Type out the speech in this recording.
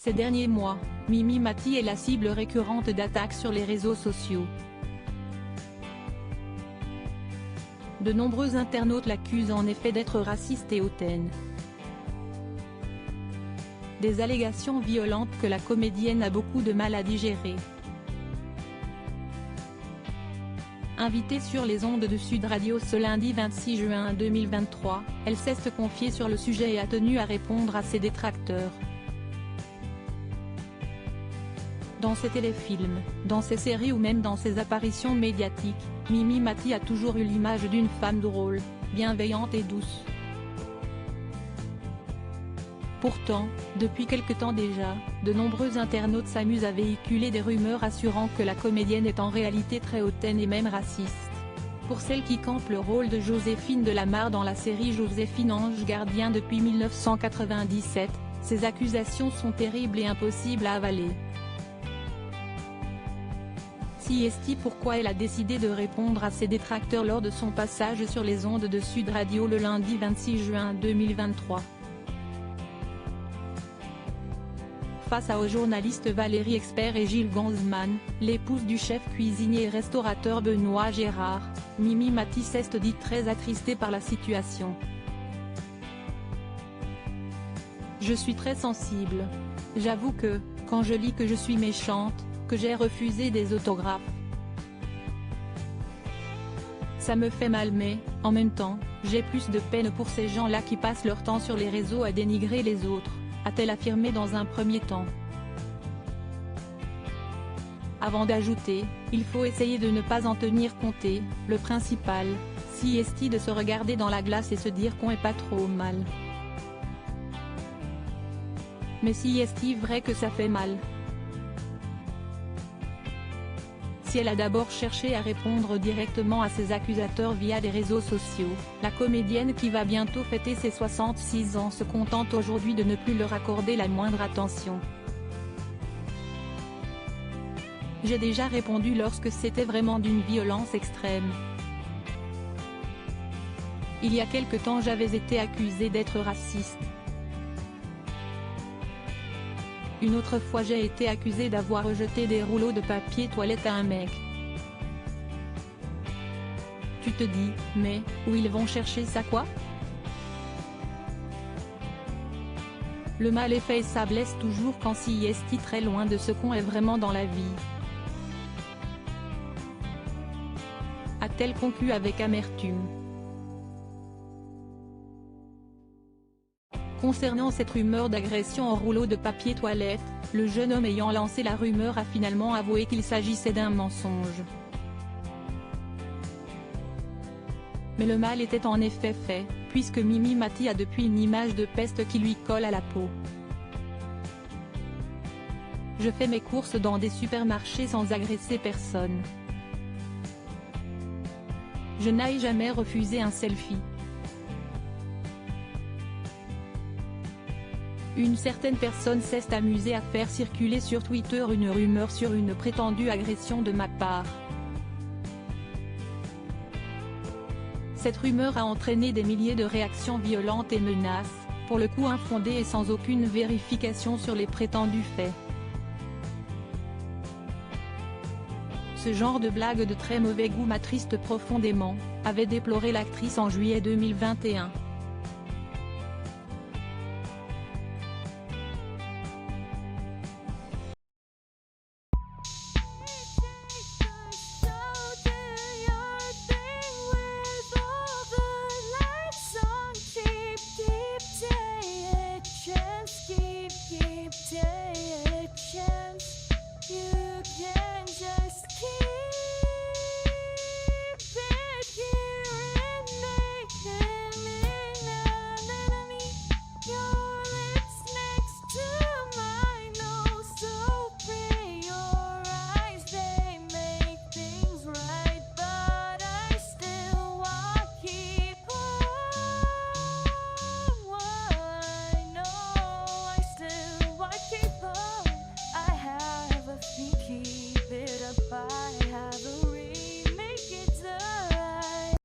Ces derniers mois, Mimi Mati est la cible récurrente d'attaques sur les réseaux sociaux. De nombreux internautes l'accusent en effet d'être raciste et hautaine. Des allégations violentes que la comédienne a beaucoup de mal à digérer. Invitée sur les ondes de Sud Radio ce lundi 26 juin 2023, elle s'est confiée sur le sujet et a tenu à répondre à ses détracteurs. Dans ses téléfilms, dans ses séries ou même dans ses apparitions médiatiques, Mimi Mati a toujours eu l'image d'une femme drôle, bienveillante et douce. Pourtant, depuis quelque temps déjà, de nombreux internautes s'amusent à véhiculer des rumeurs assurant que la comédienne est en réalité très hautaine et même raciste. Pour celle qui campe le rôle de Joséphine Delamarre dans la série Joséphine Ange Gardien depuis 1997, ces accusations sont terribles et impossibles à avaler. Si est-il pourquoi elle a décidé de répondre à ses détracteurs lors de son passage sur les ondes de Sud Radio le lundi 26 juin 2023. Face aux journalistes Valérie Expert et Gilles Ganzmann, l'épouse du chef cuisinier et restaurateur Benoît Gérard, Mimi Mati s'est dit très attristée par la situation. Je suis très sensible. J'avoue que, quand je lis que je suis méchante, que j'ai refusé des autographes, ça me fait mal mais, en même temps, j'ai plus de peine pour ces gens-là qui passent leur temps sur les réseaux à dénigrer les autres, a-t-elle affirmé dans un premier temps. Avant d'ajouter, il faut essayer de ne pas en tenir compte et, le principal, si est de se regarder dans la glace et se dire qu'on est pas trop mal. Mais si est vrai que ça fait mal. Si elle a d'abord cherché à répondre directement à ses accusateurs via les réseaux sociaux, la comédienne qui va bientôt fêter ses 66 ans se contente aujourd'hui de ne plus leur accorder la moindre attention. J'ai déjà répondu lorsque c'était vraiment d'une violence extrême. Il y a quelque temps j'avais été accusée d'être raciste. Une autre fois j'ai été accusée d'avoir rejeté des rouleaux de papier toilette à un mec. Tu te dis, mais, où ils vont chercher ça quoi? Le mal est fait et ça blesse toujours quand si est très loin de ce qu'on est vraiment dans la vie. A-t-elle conclu avec amertume. Concernant cette rumeur d'agression en rouleau de papier toilette, le jeune homme ayant lancé la rumeur a finalement avoué qu'il s'agissait d'un mensonge. Mais le mal était en effet fait, puisque Mimi Mati a depuis une image de peste qui lui colle à la peau. Je fais mes courses dans des supermarchés sans agresser personne. Je n'ai jamais refusé un selfie. Une certaine personne s'est amusée à faire circuler sur Twitter une rumeur sur une prétendue agression de ma part. Cette rumeur a entraîné des milliers de réactions violentes et menaces, pour le coup infondées et sans aucune vérification sur les prétendus faits. Ce genre de blague de très mauvais goût m'attriste profondément, avait déploré l'actrice en juillet 2021.